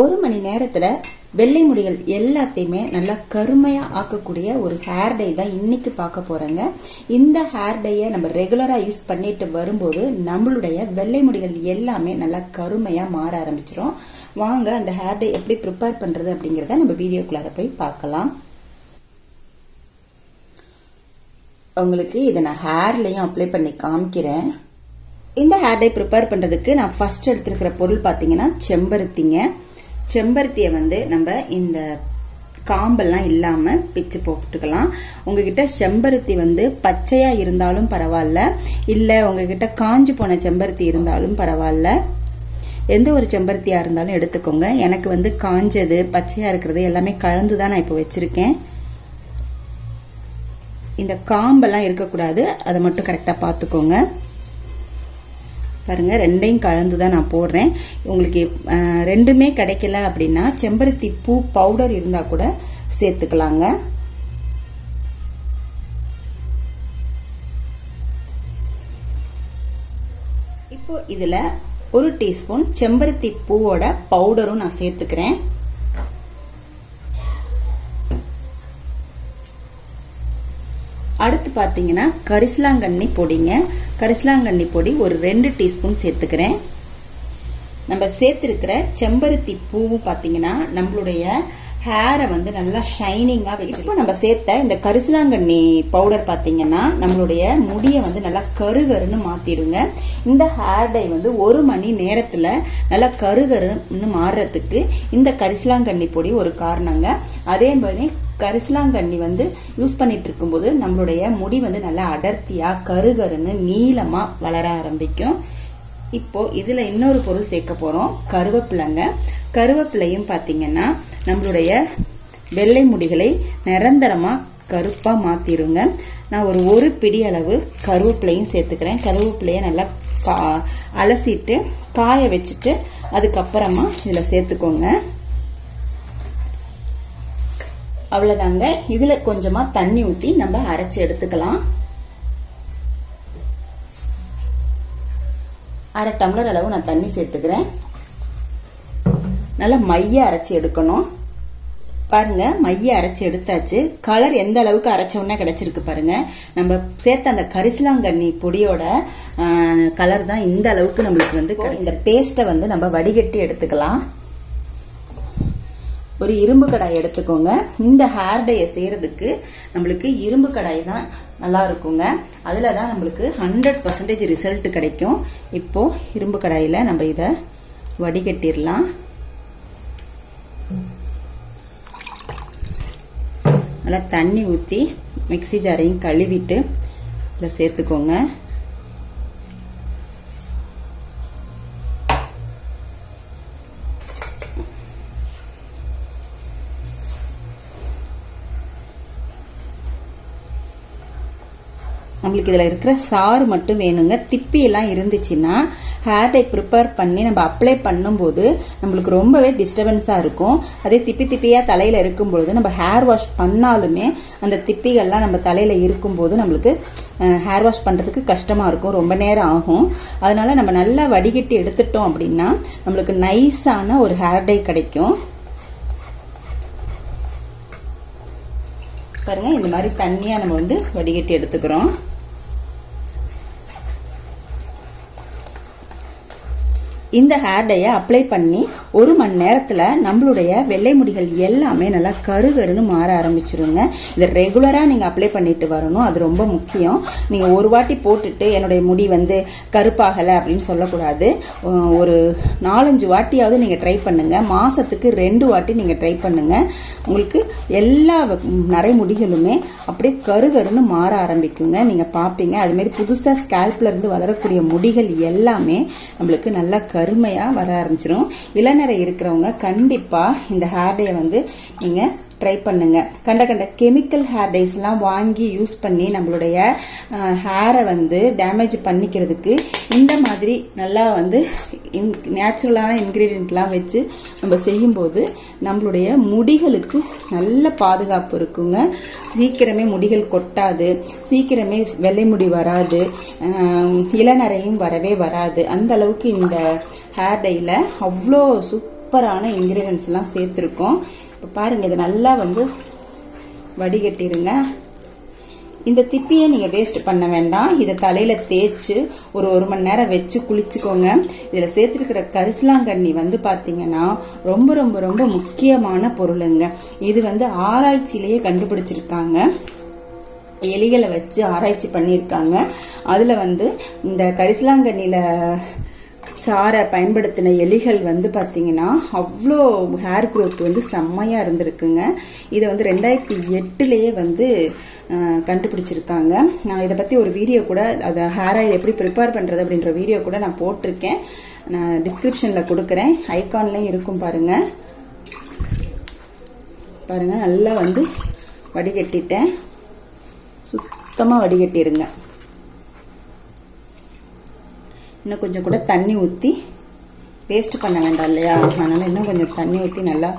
ஒரு மணி நேரத்துல வெள்ளை முடிகள் எல்லாத்தையுமே நல்லா கருமையா ஆக்கக்கூடிய ஒரு ஹேர் டை தான் இன்னைக்கு பார்க்க போறேங்க. இந்த ஹேர் டையை நம்ம ரெகுலரா யூஸ் பண்ணிட்டு வரும்போது நம்மளுடைய வெள்ளை முடிகள் எல்லாமே நல்லா கருமையா மாற ஆரம்பிச்சிடும். வாங்க அந்த ஹேர் டை எப்படி ப்ரிப்பேர் பண்றது அப்படிங்கறத நம்ம வீடியோக்குள்ளார போய் பார்க்கலாம். உங்களுக்கு இதை நான் ஹேர்லயும் அப்ளை பண்ணி காமிக்கிறேன். இந்த ஹேர் டை ப்ரிப்பேர் பண்றதுக்கு நான் ஃபர்ஸ்ட் எடுத்துக்கிற பொருள் பாத்தீங்கன்னா செம்பருத்திங்க. செம்பருத்தியை நம்ம இந்த காம்பெல்லாம் இல்லாம பிச்சு போட்டுக்கலாம். உங்ககிட்ட செம்பருத்தி பச்சையா இருந்தாலும் பரவாயில்ல, இல்ல உங்ககிட்ட காஞ்சு போன செம்பருத்தி இருந்தாலும் பரவாயில்ல, எந்த ஒரு செம்பருத்தியா இருந்தாலும் எடுத்துக்கோங்க. எனக்கு காஞ்சது பச்சையா இருக்கிறது எல்லாமே கலந்துதான் நான் இப்போ வச்சிருக்கேன். இந்த காம்பெல்லாம் இருக்கக்கூடாது, அதை மட்டும் கரெக்டா பாத்துக்கோங்க. பாருங்க, ரெண்டையும் கலந்து தான் நான் போடுறேன். உங்களுக்கு ரெண்டுமே கிடைக்கல அப்படின்னா செம்பருத்தி பூ பவுடர் இருந்தா கூட சேர்த்துக்கலாங்க. இப்போ இதுல 1 டீஸ்பூன் செம்பருத்தி பூவோட பவுடரும் நான் சேர்த்துக்கிறேன். அடுத்து பாத்தீங்கன்னா கரிசலாங்கண்ணி பொடிங்க. கரிசலாங்கண்ணி பொடி ஒரு 2 டீஸ்பூன் சேர்த்துக்கிறேன். நம்ம சேர்த்திருக்கிற செம்பருத்தி பூவும் பாத்தீங்கன்னா நம்மளுடைய ஹேரை நல்லா ஷைனிங்கா வச்சு. இப்போ நம்ம சேர்த்த இந்த கரிசலாங்கண்ணி பவுடர் பாத்தீங்கன்னா நம்மளுடைய முடியை நல்லா கருகருன்னு மாத்திடுங்க. இந்த ஹேர் டை 1 மணி நேரத்துல நல்லா கருகருன்னு மாறுறதுக்கு இந்த கரிசலாங்கண்ணி பொடி ஒரு காரணங்க. அதே மாதிரி கரிசலாங்கண்ணி யூஸ் பண்ணிட்டு இருக்கும்போது நம்மளுடைய முடி நல்லா அடர்த்தியா கருகருன்னு நீளமா வளர ஆரம்பிக்கும். இப்போ இதுல இன்னொரு பொருள் சேர்க்க போறோம், கருவேப்பிலைங்க. கருவேப்பிலையும் பாத்தீங்கன்னா நம்மளுடைய வெள்ளை முடிகளை நிரந்தரமா கருப்பா மாத்திருங்க. நான் ஒரு பிடி அளவு கருவேப்பிலையும் சேர்த்துக்கிறேன். கருவேப்பிலைய நல்லா அலசிட்டு காய வச்சுட்டு அதுக்கப்புறமா இதுல சேர்த்துக்கோங்க. அவ்வளவுதாங்க. இதுல கொஞ்சமா தண்ணி ஊத்தி நம்ம அரைச்சு எடுத்துக்கலாம். 1/2 டம்ளர் அளவு நான் தண்ணி சேர்த்துக்கிறேன். நல்லா மைய அரைச்சு எடுக்கணும். பாருங்க, மைய அரைச்சு எடுத்தாச்சு. கலர் எந்த அளவுக்கு அரைச்ச உடனே கிடைச்சிருக்கு பாருங்க. நம்ம சேர்த்த அந்த கரிசலாங்கண்ணி பொடியோட கலர் தான் இந்த அளவுக்கு நம்மளுக்கு இந்த பேஸ்ட்டை நம்ம வடிகட்டி எடுத்துக்கலாம். ஒரு இரும்பு கடாய் எடுத்துக்கோங்க. இந்த ஹேர் டையை செய்யறதுக்கு நம்மளுக்கு இரும்பு கடாய் தான் நல்லா இருக்குங்க. அதுலதான் நம்மளுக்கு 100% ரிசல்ட் கிடைக்கும். இப்போ இரும்பு கடாயில நம்ம இத வடிகட்டிடலாம். நல்லா தண்ணி ஊத்தி மிக்ஸி ஜாரையும் கழுவிட்டு இதுல சேர்த்துக்கோங்க. நம்மளுக்கு இதுல இருக்கிற சாறு மட்டும் வேணுங்க. திப்பி எல்லாம் இருந்துச்சுன்னா ஹேர் டை ப்ரிப்பேர் பண்ணி நம்ம அப்ளை பண்ணும்போது நம்மளுக்கு ரொம்பவே டிஸ்டர்பன்ஸா இருக்கும். அதே திப்பி திப்பியா தலையில இருக்கும்பொழுது நம்ம ஹேர் வாஷ் பண்ணாலுமே அந்த திப்பிகள்லாம் நம்ம தலையில இருக்கும்போது நம்மளுக்கு ஹேர் வாஷ் பண்றதுக்கு கஷ்டமா இருக்கும், ரொம்ப நேரம் ஆகும். அதனால நம்ம நல்லா வடிகட்டி எடுத்துட்டோம் அப்படின்னா நம்மளுக்கு நைஸான ஒரு ஹேர் டை கிடைக்கும். பாருங்க, இந்த மாதிரி தண்ணியா நம்ம வடிகட்டி எடுத்துக்கிறோம். இந்த ஹேர் டையை அப்ளை பண்ணி 1 மணி நேரத்துல நம்மளுடைய வெள்ளை முடிகள் எல்லாமே நல்லா கருகருன்னு மாற ஆரம்பிச்சிருங்க. இதை ரெகுலரா நீங்க அப்ளை பண்ணிட்டு வரணும், அது ரொம்ப முக்கியம். நீங்க ஒரு வாட்டி போட்டுட்டு என்னுடைய முடி கருப்பாகல அப்படின்னு சொல்லக்கூடாது. ஒரு 4-5 வாட்டியாவது நீங்க ட்ரை பண்ணுங்க. மாசத்துக்கு 2 வாட்டி நீங்க ட்ரை பண்ணுங்க. உங்களுக்கு எல்லா நரைமுடிகளுமே அப்படியே கருகருன்னு மாற ஆரம்பிக்குங்க. நீங்க பாப்பீங்க. அது மாதிரி புதுசா ஸ்கேல்ப்ல இருந்து வளரக்கூடிய முடிகள் எல்லாமே நம்மளுக்கு நல்லா கருமையா வர ஆரம்பிச்சிடும். இளநரை இருக்கிறவங்க கண்டிப்பா இந்த ஹேர் டையை நீங்க ட்ரை பண்ணுங்க. கண்ட கெமிக்கல் ஹேர் டைஸ் எல்லாம் வாங்கி யூஸ் பண்ணி நம்மளுடைய ஹேரை டேமேஜ் பண்ணிக்கிறதுக்கு இந்த மாதிரி நல்லா நேச்சுரலான இன்கிரீடியன்ட்லாம் வச்சு நம்ம செய்யும்போது நம்மளுடைய முடிகளுக்கு நல்ல பாதுகாப்பு இருக்குங்க. சீக்கிரமே முடிகள் கொட்டாது, சீக்கிரமே வெள்ளை முடி வராது, இளநரையும் வரவே வராது. அந்த அளவுக்கு இந்த ஹேர் டைல அவ்வளோ சூப்பரான இன்கிரீடியன்ஸ் எல்லாம் சேர்த்துருக்கோம். இப்போ பாருங்க, இதை நல்லா வந்து வடிகட்டிடுங்க. இந்த திப்பியை நீங்க வேஸ்ட் பண்ண வேண்டாம். இதை தலையில தேய்ச்சு ஒரு மணி நேரம் வச்சு குளிச்சுக்கோங்க. இதுல சேர்த்திருக்கிற கரிசலாங்கண்ணி வந்து பாத்தீங்கன்னா ரொம்ப ரொம்ப ரொம்ப முக்கியமான பொருளுங்க. இது வந்து ஆராய்ச்சியிலேயே கண்டுபிடிச்சிருக்காங்க. எலிகளை வச்சு ஆராய்ச்சி பண்ணியிருக்காங்க. அதுல வந்து இந்த கரிசலாங்கண்ணில சாரை பயன்படுத்தின எலிகள் வந்து பாத்தீங்கன்னா அவ்வளோ ஹேர் க்ரோத் வந்து செம்மையா இருந்திருக்குங்க. இதை வந்து 2008லயே வந்து கண்டுபிடிச்சிருக்காங்க. நான் இதை பத்தி ஒரு வீடியோ கூட, அதை ஹேர் ஆயில் எப்படி ப்ரிப்பேர் பண்றது அப்படின்ற வீடியோ கூட நான் போட்டிருக்கேன். நான் டிஸ்கிரிப்ஷன்ல கொடுக்குறேன், ஐகான்லயும் இருக்கும் பாருங்க. பாருங்க, நல்லா வந்து வடிகட்டிட்டேன். சுத்தமா வடிகட்டிருங்க. இன்னும் கொஞ்சம் கூட தண்ணி ஊற்றி, வேஸ்ட் பண்ண வேண்டாம் இல்லையா, அதனால இன்னும் கொஞ்சம் தண்ணி ஊற்றி நல்லா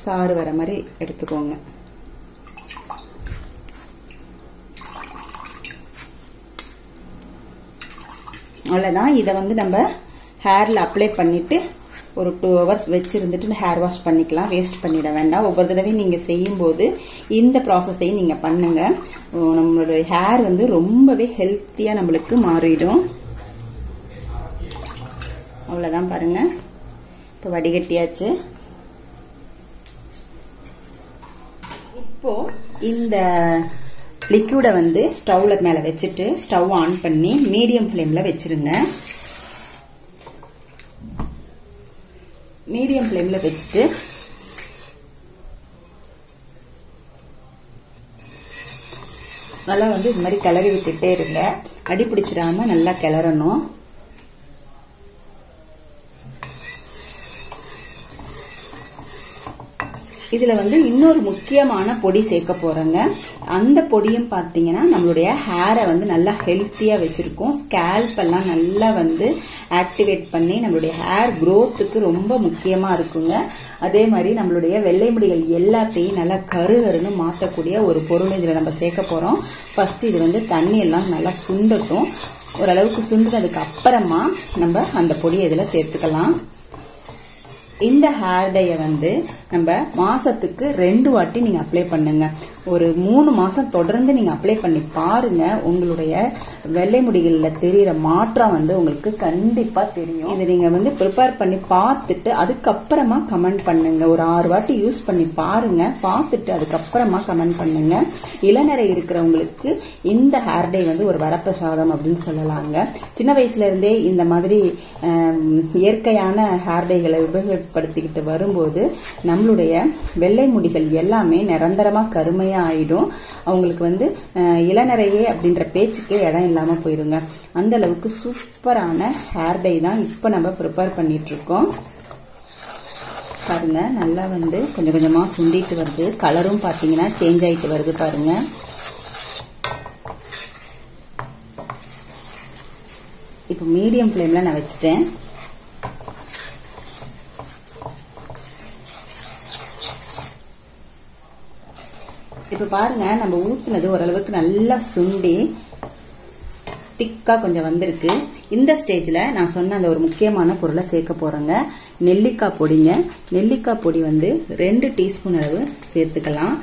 சாறு வர மாதிரி எடுத்துக்கோங்க. அவ்வளோதான். இதை வந்து நம்ம ஹேரில் அப்ளை பண்ணிட்டு ஒரு 2 hours வச்சிருந்துட்டு ஹேர் வாஷ் பண்ணிக்கலாம். வேஸ்ட் பண்ணிட வேண்டாம். ஒவ்வொரு தடவையும் நீங்கள் செய்யும்போது இந்த ப்ராசஸையும் நீங்கள் பண்ணுங்க. நம்மளுடைய ஹேர் வந்து ரொம்பவே ஹெல்த்தியாக நம்மளுக்கு மாறிடும். அவ்வளோதான் பாருங்க. இப்போ வடிகட்டியாச்சு. இப்போ இந்த லிக்விடை வந்து ஸ்டவ்ல மேல வச்சுட்டு ஸ்டவ் ஆன் பண்ணி மீடியம் ஃப்ளேம்ல வச்சிருங்க. மீடியம் ஃப்ளேம்ல வச்சுட்டு நல்லா வந்து இது மாதிரி கிளறி விட்டுட்டே இருங்க. அடி பிடிச்சிடாம நல்லா கிளறணும். இதுல வந்து இன்னொரு முக்கியமான பொடி சேர்க்க போறேங்க. அந்த பொடியும் பாத்தீங்கன்னா நம்மளுடைய ஹேரை வந்து நல்லா ஹெல்த்தியா வச்சிருக்கும். ஸ்கேல்ப் எல்லாம் நல்லா வந்து ஆக்டிவேட் பண்ணி நம்மளுடைய ஹேர் க்ரோத்துக்கு ரொம்ப முக்கியமா இருக்குங்க. அதே மாதிரி நம்மளுடைய வெள்ளை முடிகள் எல்லாத்தையும் நல்லா கருகருன்னு மாற்றக்கூடிய ஒரு பொருள் இதில் நம்ம சேர்க்க போறோம். ஃபர்ஸ்ட் இது வந்து தண்ணி எல்லாம் நல்லா சுண்டட்டும். ஓரளவுக்கு சுண்டுனதுக்கு அப்புறமா நம்ம அந்த பொடியை இதில் சேர்த்துக்கலாம். இந்த ஹேர் டையை வந்து நம்ம மாசத்துக்கு 2 வாட்டி நீங்க அப்ளை பண்ணுங்க. ஒரு 3 மாசம் தொடர்ந்து நீங்க அப்ளை பண்ணி பாருங்க. உங்களுடைய வெள்ளை முடிகள்ல தெரிகிற மாற்றம் வந்து உங்களுக்கு கண்டிப்பா தெரியும். இதை நீங்க வந்து ப்ரிப்பேர் பண்ணி பார்த்துட்டு அதுக்கப்புறமா கமெண்ட் பண்ணுங்க. ஒரு 6 வாட்டி யூஸ் பண்ணி பாருங்க. பார்த்துட்டு அதுக்கப்புறமா கமெண்ட் பண்ணுங்க. இளநரை இருக்கிறவங்களுக்கு இந்த ஹேர் டை வந்து ஒரு வரப்பிரசாதம் அப்படின்னு சொல்லலாங்க. சின்ன வயசுல இருந்தே இந்த மாதிரி இயற்கையான ஹேர் டைகளை உபயோகப்படுத்திக்கிட்டு வரும்போது நம்மளுடைய வெள்ளை முடிகள் எல்லாமே நிரந்தரமா கருமையா ஆயிடும். அவங்களுக்கு வந்து இளநரையே அப்படின்ற பேச்சுக்கே இடம் இல்லாம போயிருங்க. அந்த அளவுக்கு சூப்பரான ஹேர் டை தான் இப்ப நம்ம ப்ரிப்பேர் பண்ணிட்டு இருக்கோம். பாருங்க, நல்லா வந்து கொஞ்சம் கொஞ்சமா சுண்டிட்டு வருது. கலரும் பாத்தீங்கன்னா சேஞ்ச் ஆயிட்டு வருது பாருங்க. இப்போ மீடியம் ஃப்ளேம்ல நான் வச்சுட்டேன். இப்ப பாருங்க, நம்ம ஊத்துனது ஓரளவுக்கு நல்லா சுண்டி திக்கா கொஞ்சம் வந்திருக்கு. இந்த ஸ்டேஜ்ல நான் சொன்ன அந்த ஒரு முக்கியமான பொருளை சேர்க்க போறேங்க. நெல்லிக்காய் பொடிங்க. நெல்லிக்காய் பொடி வந்து 2 டீஸ்பூன் அளவு சேர்த்துக்கலாம்.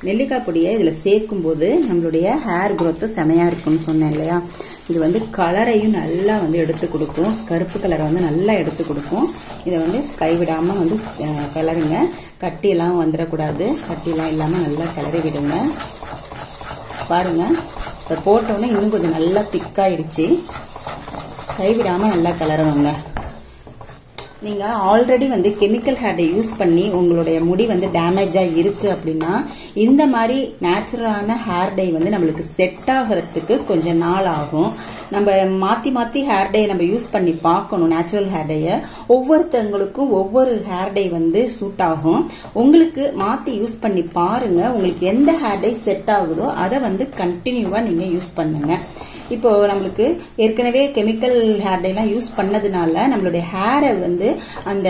நெல்லிக்காய் பொடியை இதுல சேர்க்கும் போது நம்மளுடைய ஹேர் growth செமையா இருக்கும்னு சொன்னேன் இல்லையா. இது வந்து கலரையும் நல்லா வந்து எடுத்து கொடுக்கும். கருப்பு கலரை வந்து நல்லா எடுத்து கொடுக்கும். இதை வந்து கைவிடாம வந்து கிளறுங்க. கட்டியெல்லாம் வந்துடக்கூடாது. கட்டியெல்லாம் இல்லாம நல்லா கிளறி விடுங்க. பாருங்க, இதை போட்டோன்னே இன்னும் கொஞ்சம் நல்லா திக்காயிருச்சு. கைவிடாம நல்லா கிளறணுங்க. நீங்க ஆல்ரெடி வந்து கெமிக்கல் ஹேர் டை யூஸ் பண்ணி உங்களுடைய முடி வந்து டேமேஜா இருக்கு அப்படின்னா இந்த மாதிரி நேச்சுரலான ஹேர் டை வந்து நம்மளுக்கு செட் ஆகிறதுக்கு கொஞ்சம் நாள் ஆகும். நம்ம மாத்தி மாத்தி ஹேர் டை நம்ம யூஸ் பண்ணி பார்க்கணும். நேச்சுரல் ஹேர் டைய ஒவ்வொருத்தவங்களுக்கும் ஒவ்வொரு ஹேர் டை வந்து சூட் ஆகும். உங்களுக்கு மாத்தி யூஸ் பண்ணி பாருங்க. உங்களுக்கு எந்த ஹேர் டை செட் ஆகுதோ அதை வந்து கண்டினியூவா நீங்க யூஸ் பண்ணுங்க. இப்போ நம்மளுக்கு ஏற்கனவே கெமிக்கல் ஹேர் டை எல்லாம் யூஸ் பண்ணதுனால நம்மளுடைய ஹேரை வந்து அந்த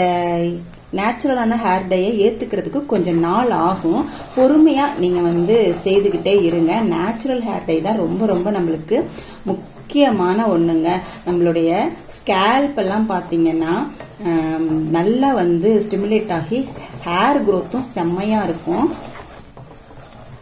நேச்சுரலான ஹேர் டையை ஏத்துக்கிறதுக்கு கொஞ்சம் நாள் ஆகும். பொறுமையா நீங்க வந்து செய்துகிட்டே இருங்க. நேச்சுரல் ஹேர் டை தான் ரொம்ப ரொம்ப நம்மளுக்கு முக்கியமான ஒண்ணுங்க. நம்மளுடைய ஸ்கேல்ப் எல்லாம் பாத்தீங்கன்னா நல்லா வந்து ஸ்டிமுலேட் ஆகி ஹேர் க்ரோத்தும் செம்மையாக இருக்கும்.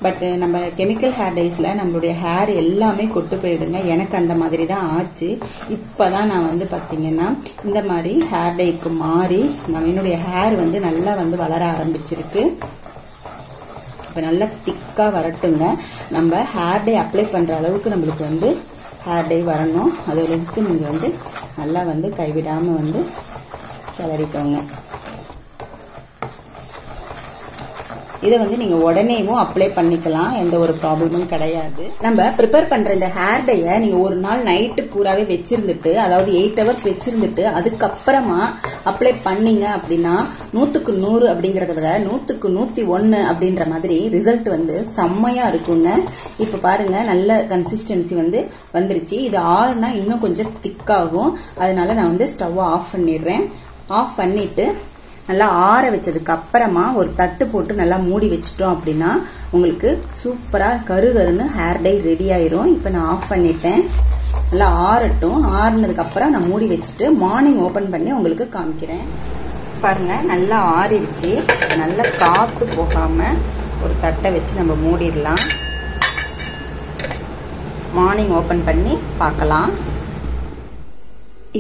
பட் நம்ம கெமிக்கல் ஹேர் டைஸில் நம்மளுடைய ஹேர் எல்லாமே கொட்டு போயிடுங்க. எனக்கு அந்த மாதிரி தான் ஆச்சு. இப்போ தான் நான் வந்து பார்த்தீங்கன்னா இந்த மாதிரி ஹேர் டைக்கு மாறி என்னுடைய ஹேர் வந்து நல்லா வந்து வளர ஆரம்பிச்சிருக்கு. இப்போ நல்லா திக்காக வரட்டுங்க. நம்ம ஹேர் டை அப்ளை பண்ணுற அளவுக்கு நம்மளுக்கு வந்து ஹேர் டை வரணும். அதுக்கு நீங்கள் வந்து நல்லா வந்து கைவிடாமல் வந்து கிளறிக்கோங்க. இதை வந்து நீங்கள் உடனேவும் அப்ளை பண்ணிக்கலாம், எந்த ஒரு ப்ராப்ளமும் கிடையாது. நம்ம ப்ரிப்பேர் பண்ணுற இந்த ஹேர் டையை நீங்கள் ஒரு நாள் நைட்டு பூராவே வச்சிருந்துட்டு, அதாவது 8 hours வச்சிருந்துட்டு அதுக்கப்புறமா அப்ளை பண்ணீங்க அப்படின்னா 100க்கு 100 அப்படிங்கிறத விட 100க்கு 101 அப்படின்ற மாதிரி ரிசல்ட் வந்து செம்மையாக இருக்குங்க. இப்போ பாருங்க, நல்ல கன்சிஸ்டன்சி வந்து வந்துருச்சு. இது ஆறுனா இன்னும் கொஞ்சம் திக்காகும். அதனால நான் வந்து ஸ்டவ்வை ஆஃப் பண்ணிடுறேன். ஆஃப் பண்ணிட்டு நல்லா ஆற வச்சதுக்கு அப்புறமா ஒரு தட்டு போட்டு நல்லா மூடி வச்சிட்டோம் அப்படின்னா உங்களுக்கு சூப்பராக கருகருன்னு ஹேர் டை ரெடி ஆயிரும். இப்போ நான் ஆஃப் பண்ணிட்டேன். நல்லா ஆறட்டும். ஆறுனதுக்கு அப்புறம் நான் மூடி வச்சுட்டு மார்னிங் ஓப்பன் பண்ணி உங்களுக்கு காமிக்கிறேன். பாருங்க, நல்லா ஆறிடுச்சு. நல்லா காற்று போகாமல் ஒரு தட்டை வச்சு நம்ம மூடிடலாம். மார்னிங் ஓப்பன் பண்ணி பார்க்கலாம்.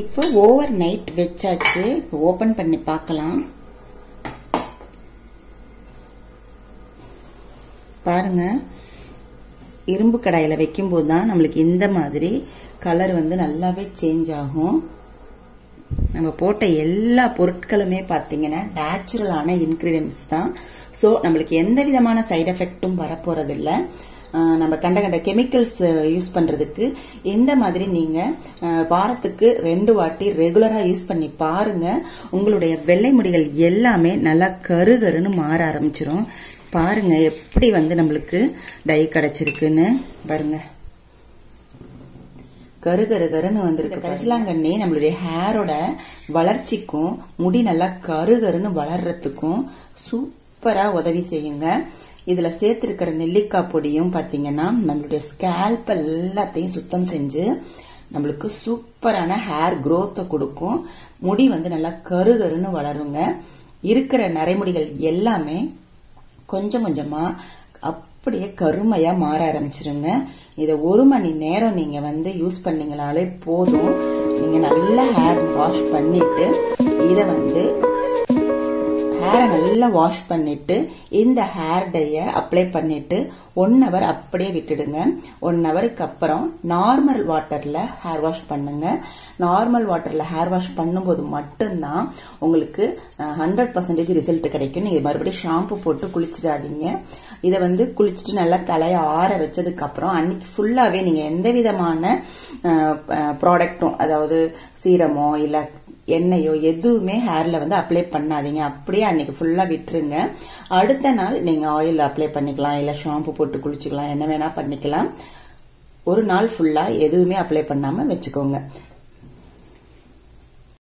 இப்போ ஓவர் நைட் வச்சாச்சு. இப்போ ஓப்பன் பண்ணி பார்க்கலாம். பாருங்க, இரும்பு கடாயில் வைக்கும்போது தான் நம்மளுக்கு இந்த மாதிரி கலர் வந்து நல்லாவே சேஞ்ச் ஆகும். நம்ம போட்ட எல்லா பொருட்களுமே பார்த்தீங்கன்னா நேச்சுரலான இன்கிரீடியன்ஸ் தான். ஸோ நம்மளுக்கு எந்த விதமான சைடு எஃபெக்டும் வரப்போறதில்ல. நம்ம கண்ட கெமிக்கல்ஸ் யூஸ் பண்ணுறதுக்கு இந்த மாதிரி நீங்கள் வாரத்துக்கு 2 வாட்டி ரெகுலராக யூஸ் பண்ணி பாருங்க. உங்களுடைய வெள்ளை முடிகள் எல்லாமே நல்லா கருகருன்னு மாற ஆரம்பிச்சிரும். பாருங்க எப்படி வந்து நம்மளுக்கு டை கிடைச்சிருக்குன்னு பாருங்க. கருகருன்னு வந்திருக்கு. கரிசலாங்கண்ணி நம்மளுடைய ஹேரோட வளர்ச்சிக்கும் முடி நல்லா கருகருன்னு வளர்றதுக்கும் சூப்பரா உதவி செய்யுங்க. இதுல சேர்த்திருக்கிற நெல்லிக்காய் பொடியும் பாத்தீங்கன்னா நம்மளுடைய ஸ்கேல்ப் எல்லாத்தையும் சுத்தம் செஞ்சு நம்மளுக்கு சூப்பரான ஹேர் growth கொடுக்கும். முடி வந்து நல்லா கருகருன்னு வளருங்க. இருக்கிற நரைமுடிகள் எல்லாமே கொஞ்சம் கொஞ்சமா அப்படியே கருமையா மாற ஆரம்பிச்சிருங்க. இதை 1 மணி நேரம் நீங்க வந்து யூஸ் பண்ணீங்களாலே போதும். நீங்க நல்லா ஹேர் வாஷ் பண்ணிட்டு இதை வந்து ஹேரை நல்லா வாஷ் பண்ணிட்டு இந்த ஹேர் டைய அப்ளை பண்ணிட்டு 1 hour அப்படியே விட்டுடுங்க. 1 hourக்கு அப்புறம் நார்மல் வாட்டர்ல ஹேர் வாஷ் பண்ணுங்க. நார்மல் வாட்டர்ல ஹேர் வாஷ் பண்ணும்போது மட்டும்தான் உங்களுக்கு 100% ரிசல்ட் கிடைக்கும். நீங்க மறுபடியும் ஷாம்பு போட்டு குளிச்சிடாதீங்க. இதை வந்து குளிச்சுட்டு நல்லா தலையை ஆற வச்சதுக்கு அப்புறம் அன்னைக்கு ஃபுல்லாவே நீங்க எந்த விதமான ப்ராடக்டும், அதாவது சீரமோ இல்ல எண்ணெயோ எதுவுமே ஹேர்ல வந்து அப்ளை பண்ணாதீங்க. அப்படியே அன்னைக்கு ஃபுல்லா விட்டுருங்க. அடுத்த நாள் நீங்க ஆயில் அப்ளை பண்ணிக்கலாம், இல்ல ஷாம்பு போட்டு குளிச்சுக்கலாம், என்ன வேணா பண்ணிக்கலாம். ஒரு நாள் ஃபுல்லா எதுவுமே அப்ளை பண்ணாம வச்சுக்கோங்க.